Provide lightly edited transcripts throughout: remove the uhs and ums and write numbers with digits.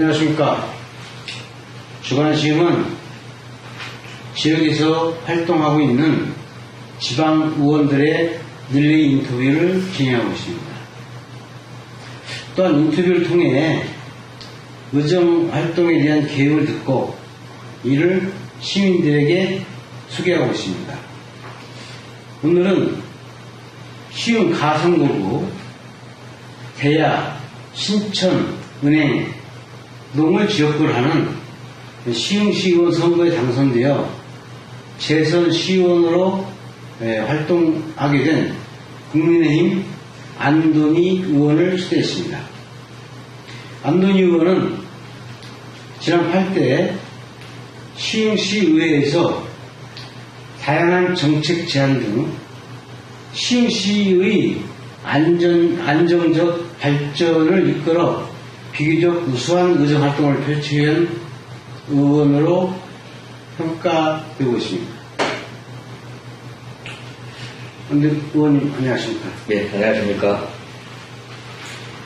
안녕하십니까. 주간시흥은 지역에서 활동하고 있는 지방 의원들의 릴레이 인터뷰를 진행하고 있습니다. 또한 인터뷰를 통해 의정 활동에 대한 계획을 듣고 이를 시민들에게 소개하고 있습니다. 오늘은 시흥 가성구구 대야, 신천, 은행, 농을 지역구를 하는 시흥시의원 선거에 당선되어 재선 시의원으로 활동하게 된 국민의힘 안돈희 의원을 초대했습니다. 안돈희 의원은 지난 8대 시흥시의회에서 다양한 정책 제안 등 시흥시의 안정적 발전을 이끌어 비교적 우수한 의정활동을 펼치는 의원으로 평가되고 있습니다. 의원님 안녕하십니까? 네, 안녕하십니까?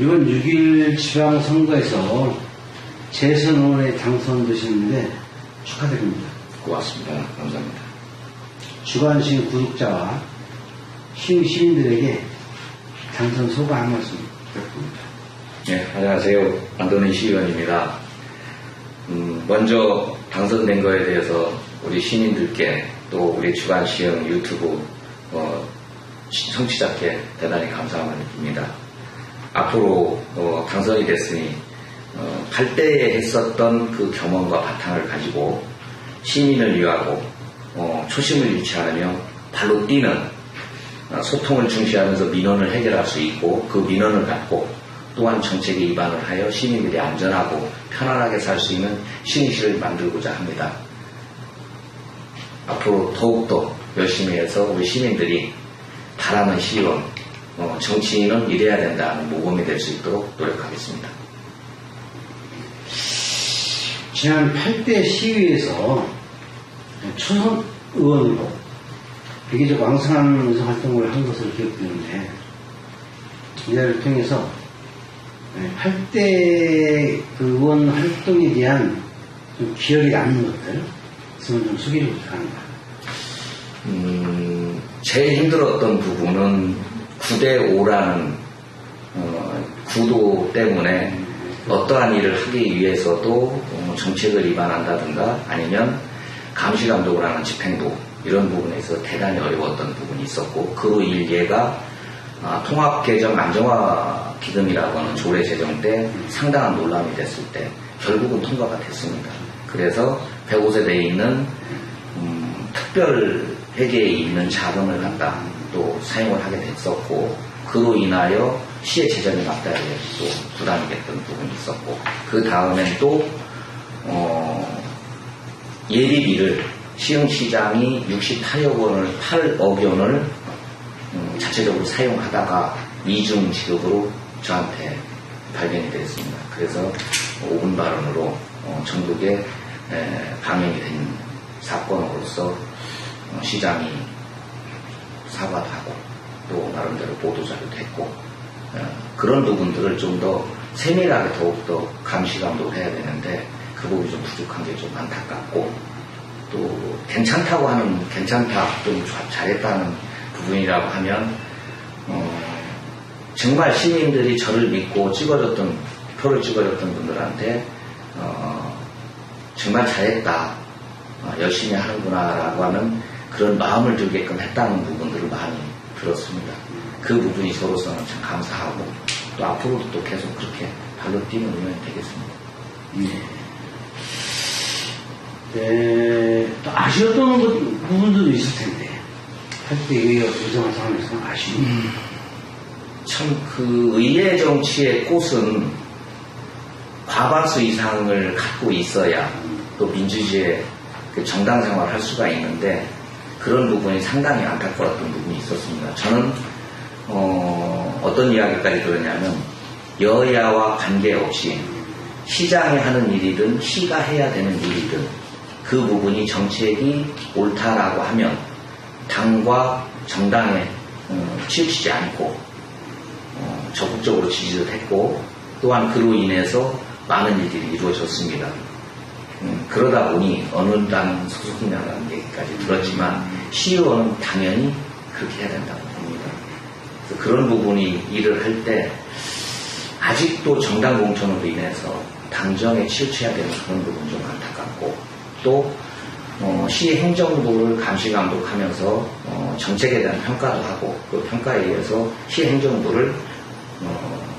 이번 6일 지방선거에서 재선 의원에 당선되셨는데 축하드립니다. 고맙습니다. 감사합니다. 주간시흥 구독자와 시흥 시민들에게 당선 소감 한 말씀 부탁드립니다. 네, 안녕하세요. 안돈희 시의원입니다. 먼저 당선된 거에 대해서 우리 시민들께 또 우리 주간시흥 유튜브 청취자께 대단히 감사함을 느낍니다. 앞으로 당선이 됐으니 8대에 했었던 그 경험과 바탕을 가지고 시민을 위하고 초심을 잃지 않으며 발로 뛰는 소통을 중시하면서 민원을 해결할 수 있고 그 민원을 갖고 또한 정책에 입안을 하여 시민들이 안전하고 편안하게 살 수 있는 시흥시를 만들고자 합니다. 앞으로 더욱더 열심히 해서 우리 시민들이 바라는 시의원, 정치인은 이래야 된다는 모범이 될 수 있도록 노력하겠습니다. 지난 8대 시의회에서 초선 의원으로 비교적 왕성한 의정활동을 한 것으로 기억되는데 이날을 통해서 8대 그 의원 활동에 대한 좀 기억이 남는 것들 좀 소개를 부탁합니다. 제일 힘들었던 부분은 9대5라는 구도 때문에 어떠한 일을 하기 위해서도 정책을 위반한다든가 아니면 감시감독을 하는 집행부 이런 부분에서 대단히 어려웠던 부분이 있었고 그로 일례가 통합개정 안정화 기금이라고 하는 조례 제정 때 상당한 논란이 됐을 때 결국은 통과가 됐습니다. 그래서 105세대에 있는 특별 회계에 있는 자금을 갖다 또 사용을 하게 됐었고 그로 인하여 시의 재정에 맞닿아야 또 부담이 됐던 부분이 있었고 그 다음엔 또 예비비를 시흥시장이 68억 원을 자체적으로 사용하다가 이중 지급으로 저한테 발견이 되었습니다. 그래서 5분 발언으로 전국에 방영이 된 사건으로서 시장이 사과도 하고 또 나름대로 보도자료도 했고 그런 부분들을 좀 더 세밀하게 더욱더 감시감독을 해야 되는데 그 부분이 좀 부족한 게 좀 안타깝고 또 괜찮다고 하는 좀 잘했다는 부분이라고 하면 정말 시민들이 저를 믿고 표를 찍어줬던 분들한테 정말 잘했다 열심히 하는구나 라고 하는 그런 마음을 들게끔 했다는 부분들을 많이 들었습니다. 그 부분이 저로서는 참 감사하고 또 앞으로도 또 계속 그렇게 발로 뛰는 의원이 되겠습니다. 또 아쉬웠던 부분들도 있을 텐데 8대 의회 의정활동하면서 아쉬운 참 그 의회 정치의 꽃은 과반수 이상을 갖고 있어야 또 민주주의의 그 정당 생활을 할 수가 있는데 그런 부분이 상당히 안타까웠던 부분이 있었습니다. 저는 어떤 이야기까지 들었냐면 여야와 관계없이 시장이 하는 일이든 시가 해야 되는 일이든 그 부분이 정책이 옳다라고 하면 당과 정당에 치우치지 않고 적극적으로 지지를 했고 또한 그로 인해서 많은 일들이 이루어졌습니다. 그러다 보니 어느 당 소속이냐는 얘기까지 들었지만 시의원은 당연히 그렇게 해야 된다고 봅니다. 그래서 그런 부분이 일을 할 때 아직도 정당 공천으로 인해서 당정에 치우쳐야 되는 그런 부분 좀 안타깝고 또 시 행정부를 감시 감독하면서 정책에 대한 평가도 하고 그 평가에 의해서 시 행정부를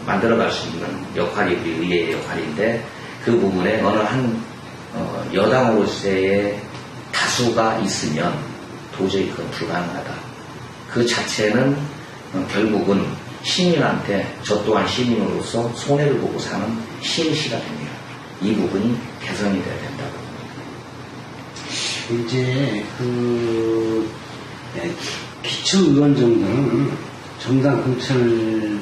만들어갈 수 있는 역할이 우리 의회의 역할인데 그 부분에 어느 한 여당으로서의 다수가 있으면 도저히 그건 불가능하다. 그 자체는 결국은 시민한테 저 또한 시민으로서 손해를 보고 사는 시행시가 됩니다. 이 부분이 개선이 돼야 된다고 봅니다. 이제 기초의원 정도는 정당 공천을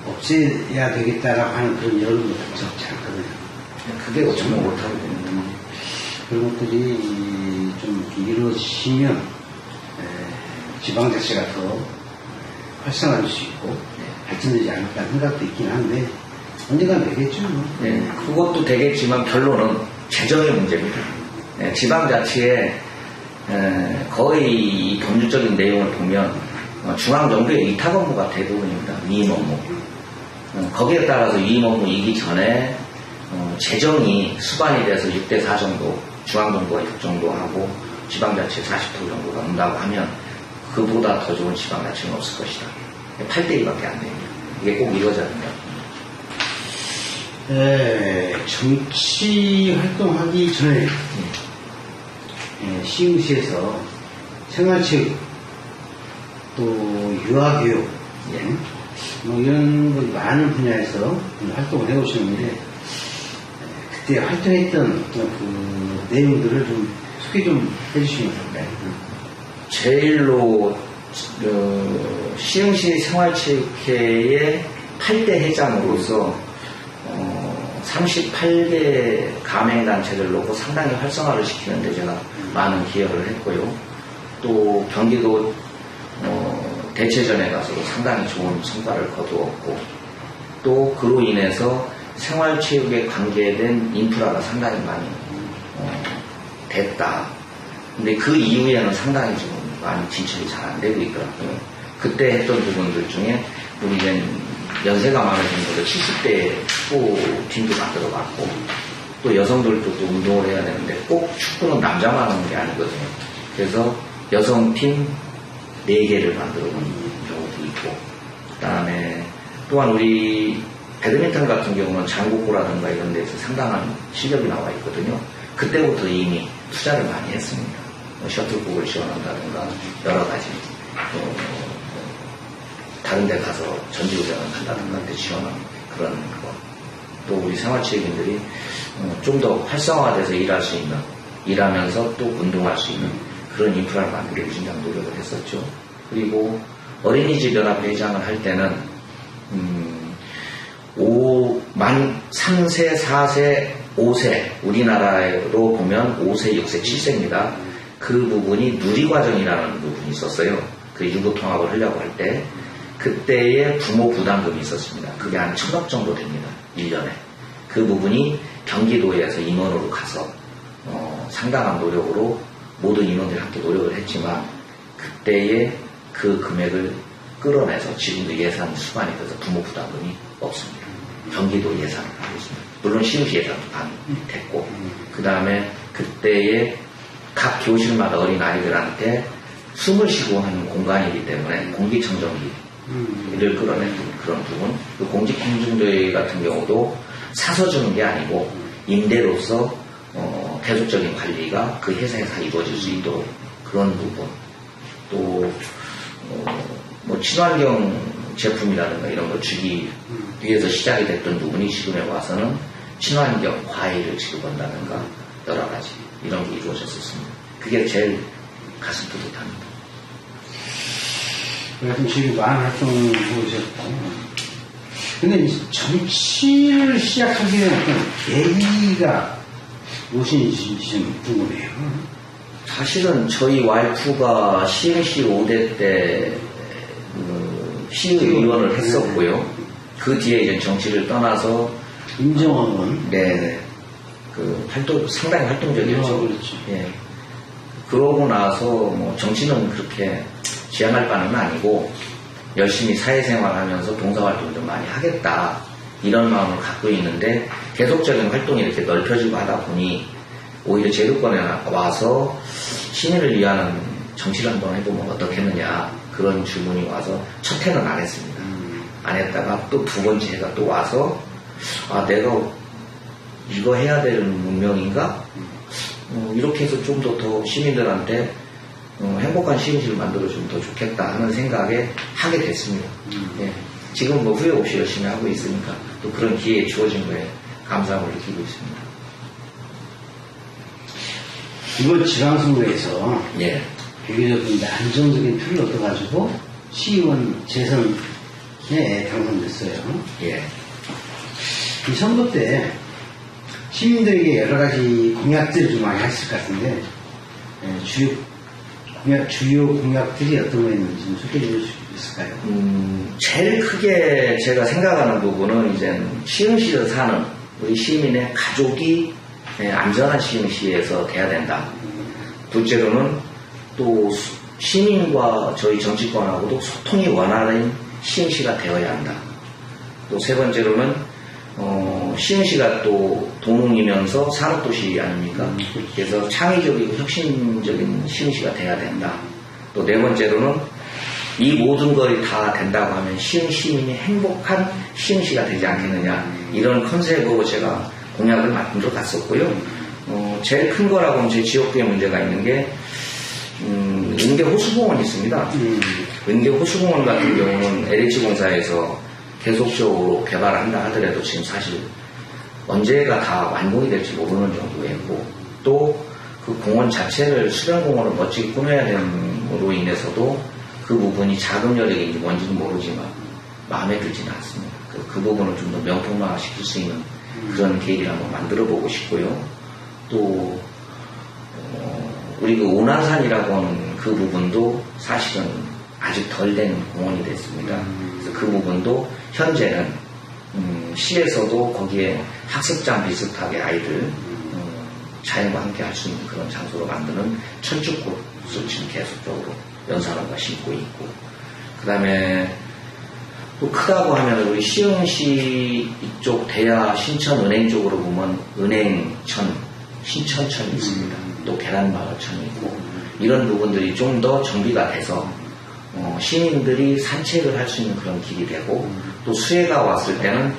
없애야 되겠다라고 하는 그런 여론도 적지 않거든요. 그게 어쩌면 못하게 됩니다. 그런 것들이 좀 이루어지시면 지방자치가 더 활성화될 수 있고 발전되지 않을까 생각도 있긴 한데 언젠가 되겠죠. 네, 그것도 되겠지만 결론은 재정의 문제입니다. 네, 지방자치의 거의 이 법률적인 내용을 보면 중앙정부의 위탁 업무가 대부분입니다. 위임 업무. 거기에 따라서 위임 업무 이기 전에 재정이 수반이 돼서 6대4 정도 중앙정부가 6 정도 하고 지방자치 40% 정도가 온다고 하면 그보다 더 좋은 지방자치는 없을 것이다. 8대2밖에 안 됩니다. 이게 꼭 이루어져야 된다. 정치 활동하기 전에 시흥시에서 생활체육 또 유아교육 뭐 이런 것 많은 분야에서 활동을 해오셨는데 그때 활동했던 그 내용들을 좀 소개 좀 해주시면 좋을까요? 제일로 시흥시 생활체육회의 8대 회장으로서 38개 가맹단체를 놓고 상당히 활성화를 시키는데 제가 많은 기여를 했고요. 또 경기도 대체전에 가서도 상당히 좋은 성과를 거두었고 또 그로 인해서 생활체육에 관계된 인프라가 상당히 많이 됐다. 근데 그 이후에는 상당히 좀 많이 진출이 잘 안 되고 있더라고요. 그때 했던 부분들 중에 우리 연세가 많으신 분들 70대 축구팀도 만들어봤고 또 여성들도 또 운동을 해야 되는데 꼭 축구는 남자만 하는 게 아니거든요. 그래서 여성팀 4개를 만들어 본 경우도 있고 그 다음에 또한 우리 배드민턴 같은 경우는 장국고라든가 이런 데서 상당한 실력이 나와 있거든요. 그때부터 이미 투자를 많이 했습니다. 셔틀콕을 지원한다든가 여러 가지 다른 데 가서 전지훈련을 한다든가 할 때 지원하는 그런 거. 또 우리 생활체육인들이 좀 더 활성화돼서 일할 수 있는, 일하면서 또 운동할 수 있는 그런 인프라를 만들기 위해서 노력을 했었죠. 그리고 어린이집 연합 회장을 할 때는 3세, 4세, 5세, 우리나라로 보면 5세, 6세, 7세입니다. 그 부분이 누리과정이라는 부분이 있었어요. 그 유교통합을 하려고 할 때. 그때의 부모 부담금이 있었습니다. 그게 한 1,000억 정도 됩니다. 1년에. 그 부분이 경기도에서 임원으로 가서 상당한 노력으로 모든 임원들이 함께 노력을 했지만 그때의 그 금액을 끌어내서 지금도 예산이 수반이 돼서 부모 부담금이 없습니다. 경기도 예산을 하고 있습니다. 물론 시흥시 예산도 반 됐고 그 다음에 그때의 각 교실마다 어린 아이들한테 숨을 쉬고 하는 공간이기 때문에 공기청정기를 끌어내는 그런 부분. 그 공직공중도회 같은 경우도 사서 주는 게 아니고 임대로서 계속적인 관리가 그 회사에서 이루어질 수 있도록 그런 부분. 또 뭐 친환경 제품이라든가 이런 걸 주기 위해서 시작이 됐던 부분이 지금에 와서는 친환경 과일을 지급한다든가 여러 가지 이런 게 이루어졌었습니다. 그게 제일 가슴 뿌듯합니다. 하여튼 지금 많은 활동을 보셨고 근데 정치를 시작하게 된 어떤 계기가 무엇인지 좀 궁금해요. 사실은 저희 와이프가 시흥시 5대 때 시의원을 했었고요. 그 뒤에 이제 정치를 떠나서 임정원 의원. 네. 상당히 활동적이었죠. 그렇죠. 예. 그러고 나서 뭐 정치는 그렇게 지향할 바는 아니고 열심히 사회생활 하면서 봉사활동 좀 많이 하겠다. 이런 마음을 갖고 있는데 계속적인 활동이 이렇게 넓혀지고 하다 보니 오히려 제도권에 와서 시민을 위한 정치를 한번 해보면 어떻겠느냐. 그런 주문이 와서 첫 해는 안 했습니다. 안 했다가 또 두 번째 해가 또 와서 내가 이거 해야 되는 문명인가? 이렇게 해서 좀 더 시민들한테 행복한 시민실을 만들어주면 더 좋겠다 하는 생각에 하게 됐습니다. 예. 지금 뭐 후회 없이 열심히 하고 있으니까 또 그런 기회에 주어진 거에 감사함을 느끼고 있습니다. 이번 지방선거에서 예. 비교적 안정적인 표를 얻어가지고 시의원 재선에 당선됐어요. 예. 이 선거 때 시민들에게 여러 가지 공약들을 좀 많이 하실 것 같은데 주요 공약들이 어떤 거였는지 좀 소개해 주실 수 있을까요? 제일 크게 제가 생각하는 부분은 이제 시흥시에서 사는 우리 시민의 가족이 안전한 시흥시에서 돼야 된다. 둘째로는 또 시민과 저희 정치권하고도 소통이 원활한 시흥시가 되어야 한다. 또 세 번째로는 시흥시가 또 도농이면서 산업도시 아닙니까? 그래서 창의적이고 혁신적인 시흥시가 돼야 된다. 또 네 번째로는 이 모든 것이 다 된다고 하면 시흥시민이 행복한 시흥시가 되지 않겠느냐. 이런 컨셉으로 제가 공약을 만들어 갔었고요. 제일 큰 거라고 하면 제 지역구에 문제가 있는 게 은계 호수공원이 있습니다. 은계 호수공원 같은 경우는 LH공사에서 계속적으로 개발한다 하더라도 지금 사실 언제가 다 완공이 될지 모르는 정도였고 또 그 공원 자체를 수변공원을 멋지게 꾸며야 됨으로 인해서도 그 부분이 자금 여력인지 뭔지는 모르지만 마음에 들지는 않습니다. 그 부분을 좀 더 명품화 시킬 수 있는 그런 계기를 한번 만들어 보고 싶고요. 또 우리 그 오난산이라고 하는 그 부분도 사실은 아직 덜 된 공원이 됐습니다. 그래서 그 부분도 현재는 시에서도 거기에 학습장 비슷하게 아이들 자연과 함께 할 수 있는 그런 장소로 만드는 철쭉꽃을 지금 계속적으로 연산호가 심고 있고 그 다음에 또 크다고 하면 우리 시흥시 이쪽 대야 신천 은행 쪽으로 보면 은행천 신천천이 있습니다. 또 계란마을천이 있고 이런 부분들이 좀 더 정비가 돼서 시민들이 산책을 할 수 있는 그런 길이 되고 또 수해가 왔을 때는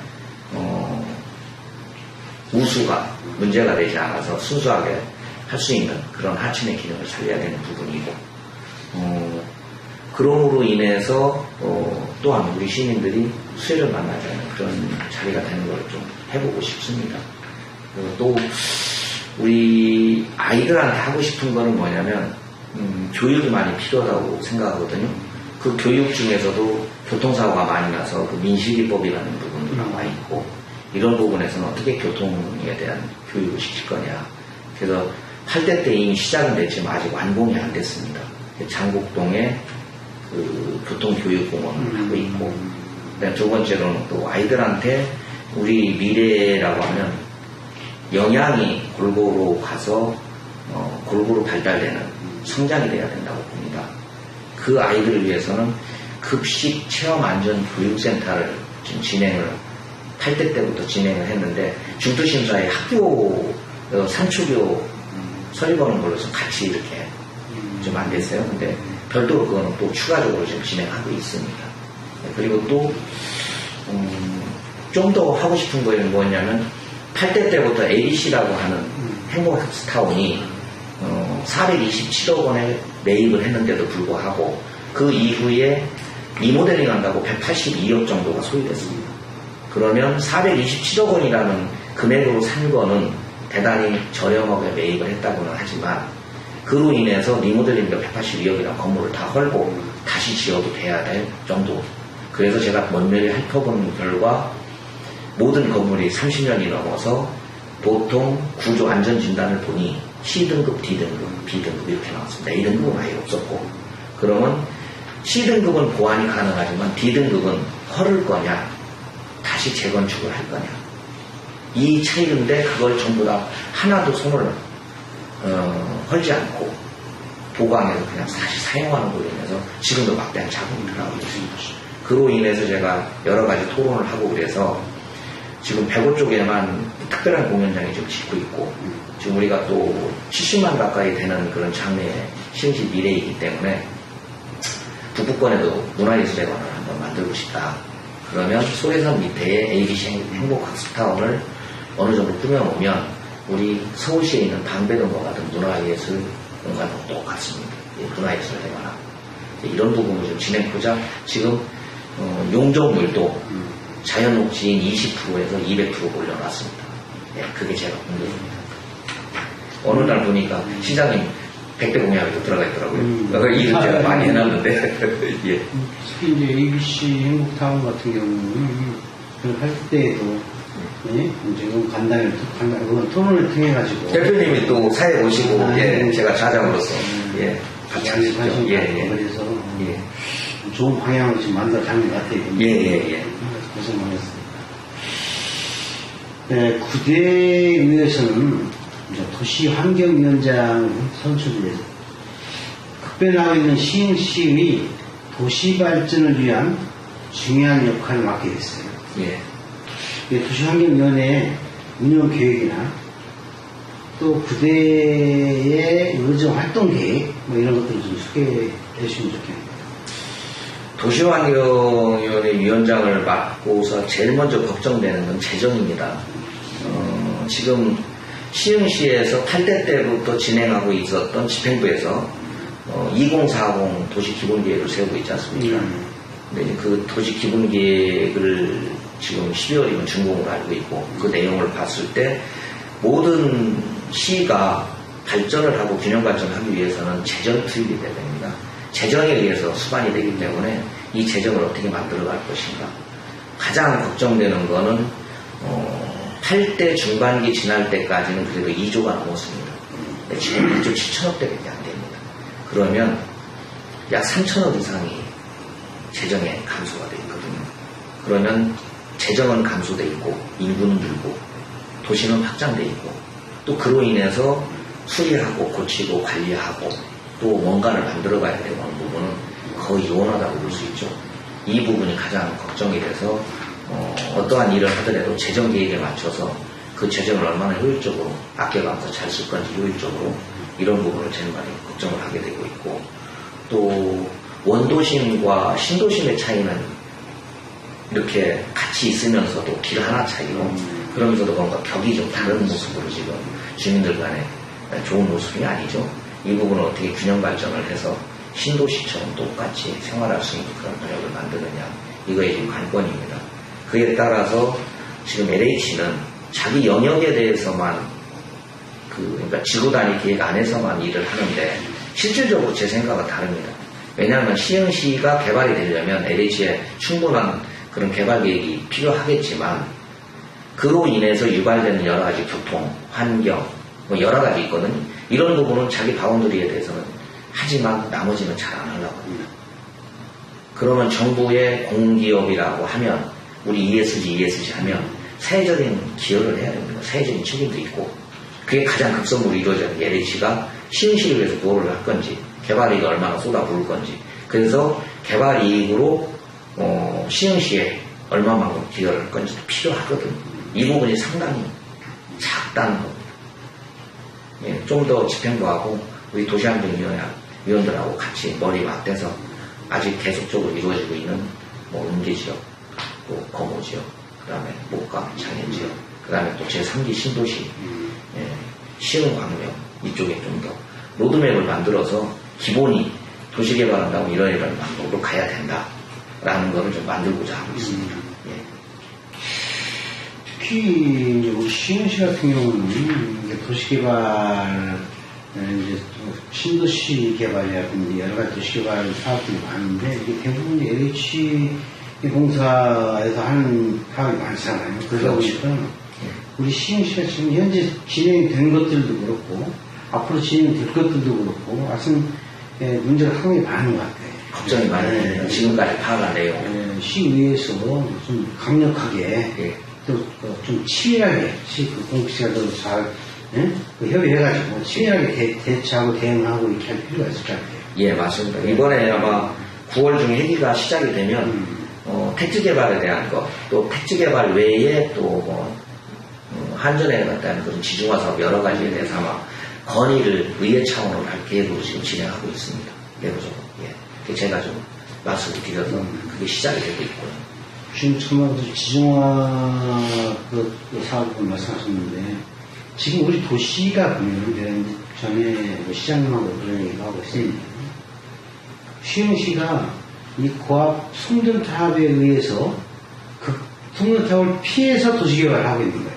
우수가 문제가 되지 않아서 순수하게 할 수 있는 그런 하천의 기능을 살려야 되는 부분이고 그럼으로 인해서 또한 우리 시민들이 수해를 만나지 않는 그런 자리가 되는 걸 좀 해보고 싶습니다. 또 우리 아이들한테 하고 싶은 거는 뭐냐면 교육이 많이 필요하다고 생각하거든요. 그 교육 중에서도 교통사고가 많이 나서 그 민식이법이라는 부분도 나와 있고 이런 부분에서는 어떻게 교통에 대한 교육을 시킬 거냐. 그래서 8대 때 이미 시작은 됐지만 아직 완공이 안 됐습니다. 장곡동에 그 교통교육공원을 하고 있고 두 번째로는 또 아이들한테 우리 미래라고 하면 영양이 골고루 가서 골고루 발달되는 성장이 돼야 된다고 봅니다. 그 아이들을 위해서는 급식 체험 안전 교육센터를 지금 진행을 8대 때부터 진행을 했는데 중투심사에 학교 산초교 설립하는 걸로 해서 같이 이렇게 좀 안 됐어요. 근데 별도로 그거는 또 추가적으로 지금 진행하고 있습니다. 그리고 또 좀 더 하고 싶은 거는 뭐냐면 8대 때부터 ABC라고 하는 행복스타운이 427억 원에 매입을 했는데도 불구하고 그 이후에 리모델링 한다고 182억 정도가 소요됐습니다. 그러면 427억 원이라는 금액으로 산 거는 대단히 저렴하게 매입을 했다고는 하지만 그로 인해서 리모델링과 182억이라는 건물을 다 헐고 다시 지어도 돼야 될 정도. 그래서 제가 면밀히 핥아본 결과 모든 건물이 30년이 넘어서 보통 구조 안전 진단을 보니 C등급, D등급, B등급 이렇게 나왔습니다. A등급은 아예 없었고 그러면 C등급은 보완이 가능하지만 D등급은 헐을 거냐 다시 재건축을 할 거냐 이 차이인데 그걸 전부 다 하나도 손을 헐지 않고 보강해서 그냥 다시 사용하는 걸로 인해서 지금도 막대한 자금이 나오고 있습니다. 그로 인해서 제가 여러 가지 토론을 하고 그래서 지금 백오 쪽에만 특별한 공연장이 지금 짓고 있고 지금 우리가 또 70만 가까이 되는 그런 장래의 시흥시 미래이기 때문에 북부권에도 문화예술회관을 한번 만들고 싶다. 그러면 소래산 밑에 ABC 행복학습타운을 어느 정도 꾸며놓으면 우리 서울시에 있는 방배동과 같은 문화예술 공간하고 똑같습니다. 문화예술회관하고 이런 부분을 좀 진행하고자 지금 용적률도 자연녹지인 20%에서 200% 올려놨습니다. 예, 그게 제가 공개입니다. 어느 날 보니까 시장님 100대 공약에도 들어가 있더라고요. 일을 제가 많이 해놨는데. 예. 특히 이제 ABC 행복타운 같은 경우는 할 때에도 지금 간단히 토론을 통해가지고 대표님이 또 사회 오시고 예, 제가 좌장으로서 예, 같이 하시죠. 예. 그래서 좋은 방향으로 지금 만들어가는 것 같아요. 예. 고생 많았습니다. 네, 구대의회에서는 도시환경위원장 선출을 위해서 급변하고 있는 시흥시의 도시발전을 위한 중요한 역할을 맡게 됐어요. 예. 도시환경위원회 운영계획이나 또 구대의 의정 활동계획 이런 것들을 좀 소개해 주시면 좋겠습니다. 도시환경위원회 위원장을 맡고서 제일 먼저 걱정되는 건 재정입니다. 지금 시흥시에서 8대 때부터 진행하고 있었던 집행부에서 2040 도시기본계획을 세우고 있지 않습니까? 근데 그 도시기본계획을 지금 12월이면 준공을 알고 있고 그 내용을 봤을 때 모든 시가 발전을 하고 균형 발전하기 위해서는 재정 투입이 돼야 됩니다. 재정에 의해서 수반이 되기 때문에 이 재정을 어떻게 만들어갈 것인가. 가장 걱정되는 거는 8대 중반기 지날 때까지는 그래도 2조가 넘었습니다. 지금 2조 7천억대밖에 안 됩니다. 그러면 약 3천억 이상이 재정에 감소가 되어 있거든요. 그러면 재정은 감소돼 있고 인구는 늘고 도시는 확장돼 있고 또 그로 인해서 수리하고 고치고 관리하고 또 뭔가를 만들어 가야 되는 부분은 거의 요원하다고 볼 수 있죠. 이 부분이 가장 걱정이 돼서 어떠한 일을 하더라도 재정 계획에 맞춰서 그 재정을 얼마나 효율적으로 아껴가면서 잘 쓸 건지 효율적으로 이런 부분을 제일 많이 걱정을 하게 되고 있고 또 원도심과 신도심의 차이는 이렇게 같이 있으면서도 길 하나 차이로 그러면서도 뭔가 격이 좀 다른 모습으로 지금 주민들 간에 좋은 모습이 아니죠. 이 부분을 어떻게 균형 발전을 해서 신도시처럼 똑같이 생활할 수 있는 그런 방역을 만드느냐 이거에 지금 관건입니다. 그에 따라서 지금 LH는 자기 영역에 대해서만 그러니까 지구 단위 계획 안에서만 일을 하는데 실질적으로 제 생각은 다릅니다. 왜냐하면 시흥시가 개발이 되려면 LH에 충분한 그런 개발 계획이 필요하겠지만 그로 인해서 유발되는 여러 가지 교통, 환경 여러 가지 있거든요. 이런 부분은 자기 바운더리에 대해서는 하지만 나머지는 잘 안 하려고 합니다. 그러면 정부의 공기업이라고 하면 우리 ESG 하면 사회적인 기여를 해야 됩니다. 사회적인 책임도 있고 그게 가장 급선무로 이루어지는 LH가 시흥시를 위해서 무엇을 할 건지 개발이익을 얼마나 쏟아부을 건지 그래서 개발이익으로 시흥시에 얼마만큼 기여를 할 건지 필요하거든요. 이 부분이 상당히 작다는 겁니다. 예, 좀 더 집행부하고 우리 도시환경위원들하고 같이 머리 맞대서 아직 계속적으로 이루어지고 있는 은계지역, 또 거모지역, 그 다음에 목감, 장애지역, 그 다음에 또 제3기 신도시, 예, 시흥광명 이쪽에 좀 더 로드맵을 만들어서 기본이 도시개발한다고 이런 방법으로 가야 된다라는 거를 좀 만들고자 하고 있습니다. 예. 특히 이제 우리 시흥시 같은 경우는 도시개발 이제 신도시 개발이라든지 여러 가지 도시개발 사업들이 많은데 이게 대부분 LH 공사에서 하는 사업이 많잖아요. 그러다 보니까 우리 시흥시가 지금 현재 진행된 것들도 그렇고 앞으로 진행될 것들도 그렇고 아무튼 문제가 상당히 많은 것 같아요. 걱정이 많이 지금까지 파악한 내용. 시의회에서 좀 강력하게 좀 치밀하게, 공식가 잘, 협의해가지고 치밀하게 대처하고 대응하고 이렇게 할 필요가 있을 것 같아요. 예, 맞습니다. 이번에 아마 9월 중에 회기가 시작이 되면, 택지 개발에 대한 것, 또 택지 개발 외에 또 한전에 관한 그런 지중화 사업 여러 가지에 대해서 아마 건의를 의회 차원으로 할 계획으로 지금 진행하고 있습니다. 예로적으로. 예. 제가 좀 말씀을 드려서 그게 시작이 되고 있고요. 지금 정말 지중화 그 사업을 말씀하셨는데, 지금 우리 도시가 보면, 전에 뭐 시장님하고 그런 얘기를 하고 있습니다. 시흥시가 이 고압 송전탑에 의해서 그 송전탑을 피해서 도시개발을 하고 있는 거예요.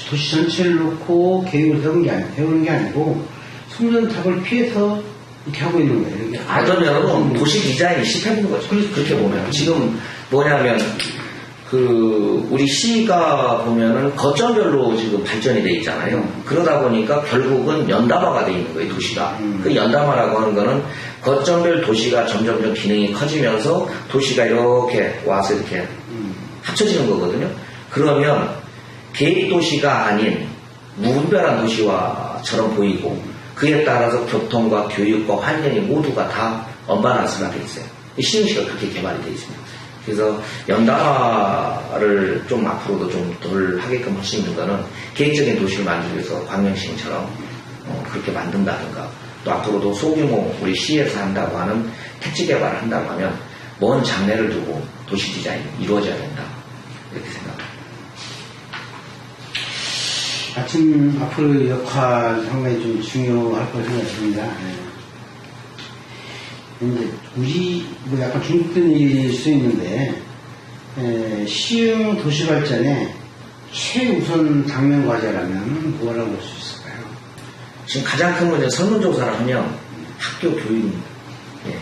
도시 전체를 놓고 계획을 세우는 게 아니고 송전탑을 피해서 이렇게 하고 있는 거예요. 어쩌면 도시 디자인이 실패한 거죠. 그렇게 보면. 지금 뭐냐면, 우리 시가 보면은 거점별로 지금 발전이 돼 있잖아요. 그러다 보니까 결국은 연담화가 돼 있는 거예요, 도시가. 그 연담화라고 하는 거는 거점별 도시가 점점점 기능이 커지면서 도시가 이렇게 와서 이렇게 합쳐지는 거거든요. 그러면 계획도시가 아닌 무분별한 도시화처럼 보이고, 그에 따라서 교통과 교육과 환경이 모두가 다 언밸런스가 돼 있어요. 시흥시가 그렇게 개발이 되어 있습니다. 그래서 연담화를 좀 앞으로도 좀 덜 하게끔 할 수 있는 거는 계획적인 도시를 만들기 위해서 광명시처럼 그렇게 만든다든가, 또 앞으로도 소규모 우리 시에서 한다고 하는 택지 개발을 한다고 하면 먼 장래를 두고 도시 디자인이 이루어져야 된다, 이렇게 생각합니다. 앞으로 역할 상당히 좀 중요할 거라 생각합니다. 이제 뭐 약간 중립된 일일 수 있는데, 시흥 도시 발전의 최우선 당면 과제라면 뭐라고 볼 수 있을까요? 지금 가장 큰 문제는 설문조사를 하면 학교 교육입니다. 예.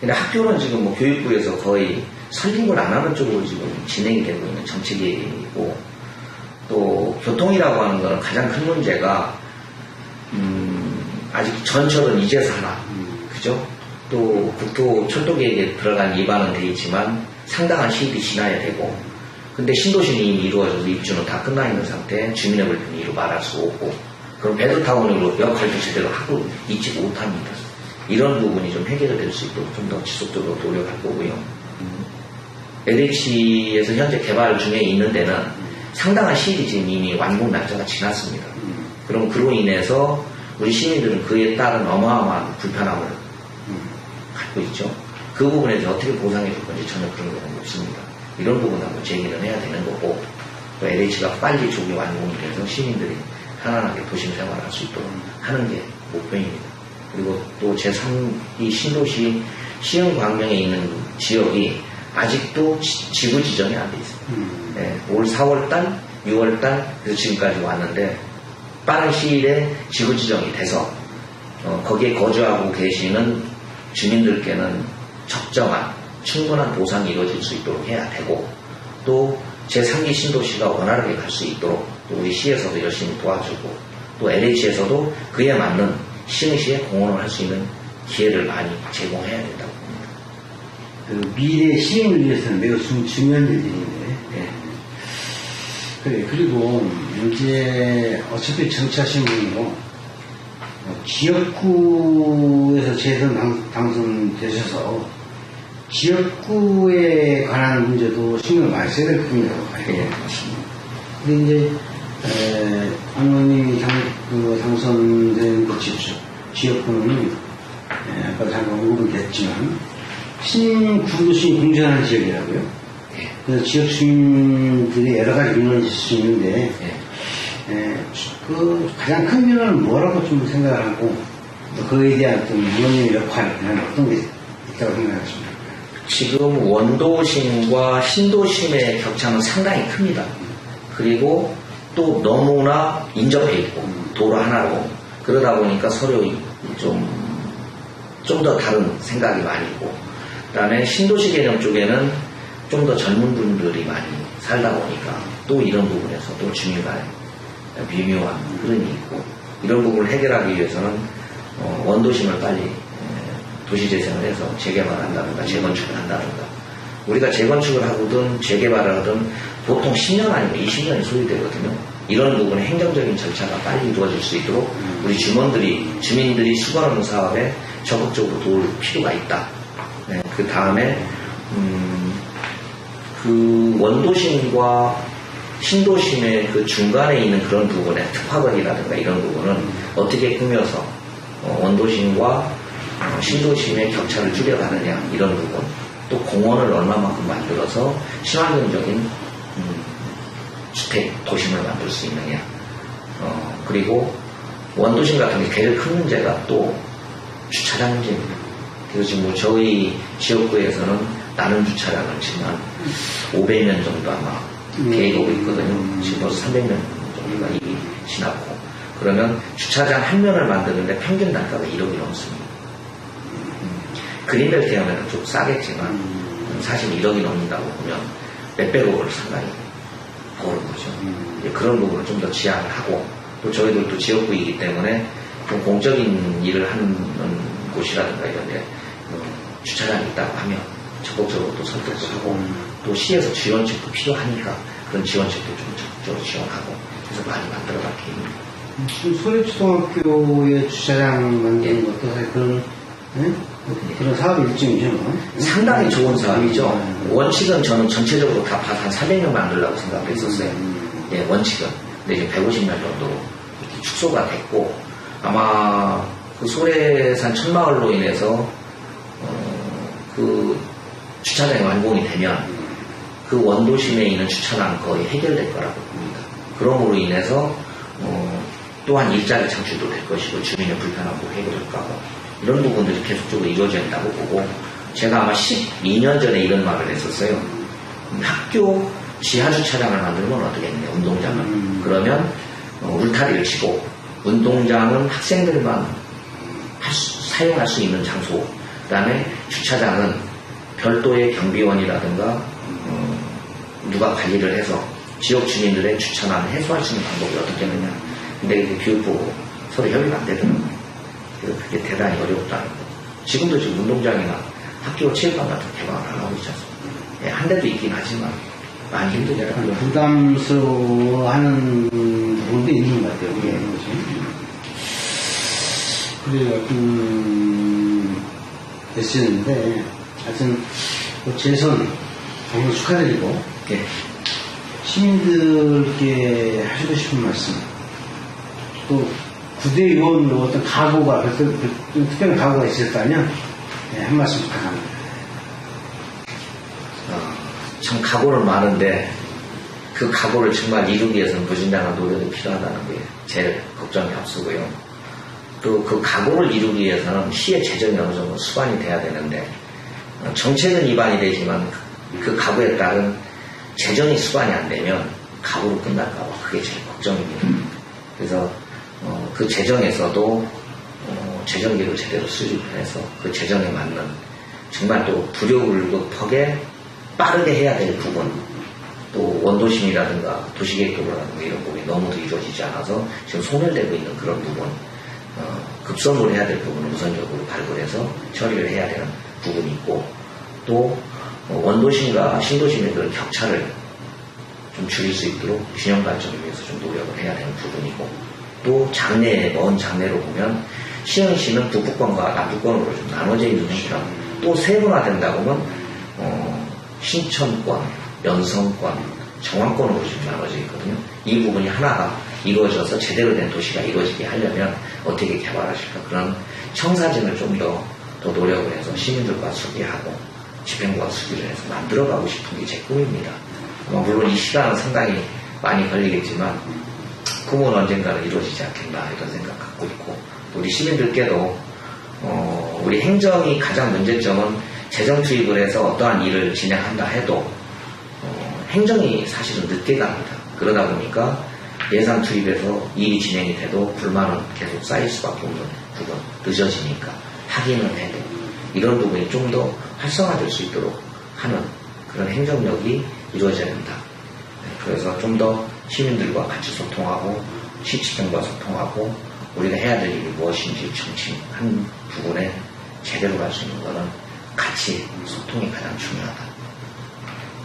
근데 학교는 지금 뭐 교육부에서 거의 설립을 안 하는 쪽으로 지금 진행이 되고 있는 정책이고, 또 교통이라고 하는 거는 가장 큰 문제가 아직 전철은 이제서 하나, 그죠? 또 국토 철도 계획에 들어간 입안은 돼 있지만 상당한 시일이 지나야 되고, 근데 신도시는 이미 이루어져서 입주는 다 끝나 있는 상태에 주민의 불편이 이루 말할 수 없고, 그럼 베드타운으로 역할도 제대로 하고 있지 못합니다. 이런 부분이 좀 해결될 수 있도록 좀 더 지속적으로 노력할 거고요. LH에서 현재 개발 중에 있는 데는 상당한 시일이 지금 이미 완공 날짜가 지났습니다. 그럼 그로 인해서 우리 시민들은 그에 따른 어마어마한 불편함을 갖고 있죠. 그 부분에 대해서 어떻게 보상해 줄 건지 전혀 그런 건 없습니다. 이런 부분 한번 제기는 해야 되는 거고, 또 LH가 빨리 조기 완공이 돼서 시민들이 편안하게 도심 생활을 할 수 있도록 하는 게 목표입니다. 그리고 또 제3이 신도시 시흥 광명에 있는 지역이 아직도 지구 지정이 안 돼 있습니다. 네, 올 4월달, 6월달, 그래서 지금까지 왔는데 빠른 시일에 지구 지정이 돼서 거기에 거주하고 계시는 주민들께는 적정한 충분한 보상이 이루어질 수 있도록 해야 되고, 또 제3기 신도시가 원활하게 갈 수 있도록 또 우리 시에서도 열심히 도와주고, 또 LH에서도 그에 맞는 시흥시에 공헌을 할 수 있는 기회를 많이 제공해야 된다고 봅니다. 그 미래 시행을 위해서는 매우 중요한 일인데, 그래. 그리고 이제 어차피 정치하신 분이고 지역구에서 재선 당선되셔서 지역구에 관한 문제도 신경을 많이 써야 될 부분이라고 봐요. 예, 맞습니다. 근데 이제 의원님이 당선된 그 지역구는 아까 잠깐 언급은 됐지만 신구도시 공전하는 지역이라고요. 그래서 지역 주민들이 여러 가지 민원이 있을 수 있는데, 그 가장 큰 민원은 뭐라고 좀 생각을 하고, 또 그에 대한 어떤 의원님의 역할은 어떤 게 있다고 생각하십니까? 지금 원도심과 신도심의 격차는 상당히 큽니다. 그리고 또 너무나 인접해 있고, 도로 하나로. 그러다 보니까 서로 좀 더 다른 생각이 많이 있고, 그 다음에 신도시 개념 쪽에는 좀 더 젊은 분들이 많이 살다 보니까 또 이런 부분에서 또 주민 간의 미묘한 흐름이 있고, 이런 부분을 해결하기 위해서는 원도심을 빨리 도시재생을 해서 재개발을 한다든가 재건축을 한다든가, 우리가 재건축을 하든 재개발을 하든 보통 10년 아니면 20년이 소요되거든요. 이런 부분에 행정적인 절차가 빨리 이루어질 수 있도록 우리 주민들이 수거하는 사업에 적극적으로 도울 필요가 있다. 네, 그 다음에 그 원도심과 신도심의 그 중간에 있는 그런 부분에 특화거리라든가 이런 부분은 어떻게 꾸며서 원도심과 신도심의 격차를 줄여가느냐 이런 부분, 또 공원을 얼마만큼 만들어서 친환경적인 주택 도심을 만들 수 있느냐, 그리고 원도심 같은 게 제일 큰 문제가 또 주차장 문제입니다. 그래서 지금 뭐 저희 지역구에서는 나눔 주차장을 지금 한 500년 정도 아마 계획하고 있거든요. 지금 벌써 300년 정도가 이미 지났고, 그러면 주차장 한 면을 만드는데 평균 단가가 1억이 넘습니다. 그린벨트 하면 좀 싸겠지만 사실 1억이 넘는다고 보면 몇백억을 상당히 버는 거죠. 그런 부분을 좀 더 지향을 하고, 또 저희들도 지역구이기 때문에 좀 공적인 일을 하는 곳이라든가 이런데 주차장이 있다고 하면 적극적으로 또 선택도 하고, 또 시에서 지원책도 필요하니까 그런 지원책도 좀 적극적으로 지원하고 그래서 많이 만들어갈 계획입니다. 지금 소래초등학교의 주차장 만드는 것도 사실 그런 그런 사업이 일종이죠. 상당히 좋은 사업이죠. 원칙은 저는 전체적으로 다 봐서 한 400명 만들려고 생각을 했었어요. 예, 원칙은. 근데 이제 150명 정도로 축소가 됐고, 아마 그 소래산 천마을로 인해서 그 주차장이 완공이 되면 그 원도심에 있는 주차장은 거의 해결될 거라고 봅니다. 그러므로 인해서 또한 일자리 창출도 될 것이고 주민의 불편함도 해결될 거고, 이런 부분들이 계속적으로 이루어진다고 보고, 제가 아마 12년 전에 이런 말을 했었어요. 학교 지하주차장을 만들면 어떻겠냐, 운동장을. 그러면 울타리를 치고 운동장은 학생들만 사용할 수 있는 장소, 그 다음에 주차장은 별도의 경비원이라든가 누가 관리를 해서 지역 주민들의 주차난을 해소할 수 있는 방법이 어떻겠느냐. 근데 그 교육부 서로 협의가 안 되더라고요. 그래서 그게 대단히 어렵다는 거. 지금도 지금 운동장이나 학교 체육관 같은 개방을 안 하고 있지 않습니까? 예, 한 대도 있긴 하지만 많이 힘들더라고요. 부담스러워하는 부분도 있는 것 같아요. 그게. 그래요. 됐었는데, 하여튼, 재선 정말 축하드리고, 예. 시민들께 하시고 싶은 말씀, 또 구대의원으로 어떤 각오가, 특별한 각오가 있었다면, 네, 한 말씀 부탁합니다. 참 각오는 많은데, 그 각오를 정말 이루기 위해서는 무진장한 노력이 필요하다는 게 제일 걱정이 앞서고요. 또 그 각오를 이루기 위해서는 시의 재정이 어느 정도 수반이 돼야 되는데, 정책은 입안이 되지만 그 각오에 따른 재정이 수반이 안 되면 각오로 끝날까봐 그게 제일 걱정입니다. 그래서 그 재정에서도 재정기를 제대로 수립해서 그 재정에 맞는 정말 또 불효불급하게 빠르게 해야 될 부분, 또 원도심이라든가 도시계획도로라든가 이런 부분이 너무도 이루어지지 않아서 지금 소멸되고 있는 그런 부분, 급선무를 해야 될 부분을 우선적으로 발굴해서 처리를 해야 되는 부분이 있고, 또 원도심과 신도심의 그런 격차를 좀 줄일 수 있도록 균형 발전을 위해서 좀 노력을 해야 되는 부분이고, 또 먼 장래로 보면 시흥시는 북부권과 남부권으로 좀 나눠져 있는 형태라, 또 세분화된다고 하면 신천권, 연성권, 정왕권으로 좀 나눠져 있거든요. 이 부분이 하나가 이루어져서 제대로 된 도시가 이루어지게 하려면 어떻게 개발하실까, 그런 청사진을 좀 더 노력을 해서 시민들과 수기하고 집행부와 수기를 해서 만들어가고 싶은 게 제 꿈입니다. 물론 이 시간은 상당히 많이 걸리겠지만 꿈은 언젠가는 이루어지지 않겠나 이런 생각 갖고 있고, 우리 시민들께도 우리 행정이 가장 문제점은 재정 투입을 해서 어떠한 일을 진행한다 해도 행정이 사실은 늦게 갑니다. 그러다 보니까 예산 투입에서 일이 진행이 돼도 불만은 계속 쌓일 수밖에 없는 부분, 늦어지니까 하기는 해도 이런 부분이 좀 더 활성화될 수 있도록 하는 그런 행정력이 이루어져야 된다. 그래서 좀 더 시민들과 같이 소통하고 시집행과 소통하고 우리가 해야 될 일이 무엇인지 정치한 부분에 제대로 갈 수 있는 것은 같이 소통이 가장 중요하다.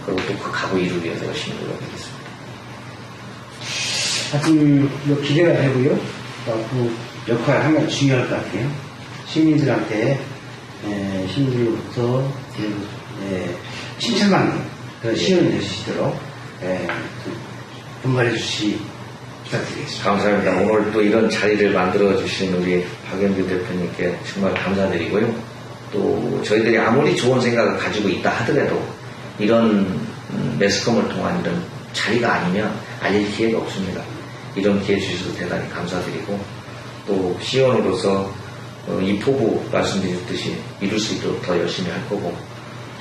그리고 또 그 각오 이루기 위해서 열심히 노력하겠습니다. 하여튼 뭐 기대가 되고요. 그 역할 하면 중요할 것 같아요. 시민들한테 시민들로부터 칭찬받는 그런 시연이 될 수 있도록 분발해 주시 부탁드리겠습니다. 감사합니다. 오늘 또 이런 자리를 만들어 주신 우리 박영규 대표님께 정말 감사드리고요. 또 저희들이 아무리 좋은 생각을 가지고 있다 하더라도 이런 매스컴을 통한 이런 자리가 아니면 알릴 기회가 없습니다. 이런 기회 주셔서 대단히 감사드리고 또 시의원으로서 이 포부 말씀드렸듯이 이룰 수 있도록 더 열심히 할 거고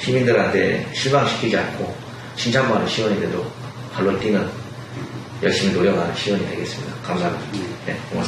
시민들한테 실망시키지 않고 칭찬받는 시의원이 돼도 발로 뛰는 열심히 노력하는 시의원이 되겠습니다. 감사합니다. 네, 고맙습니다.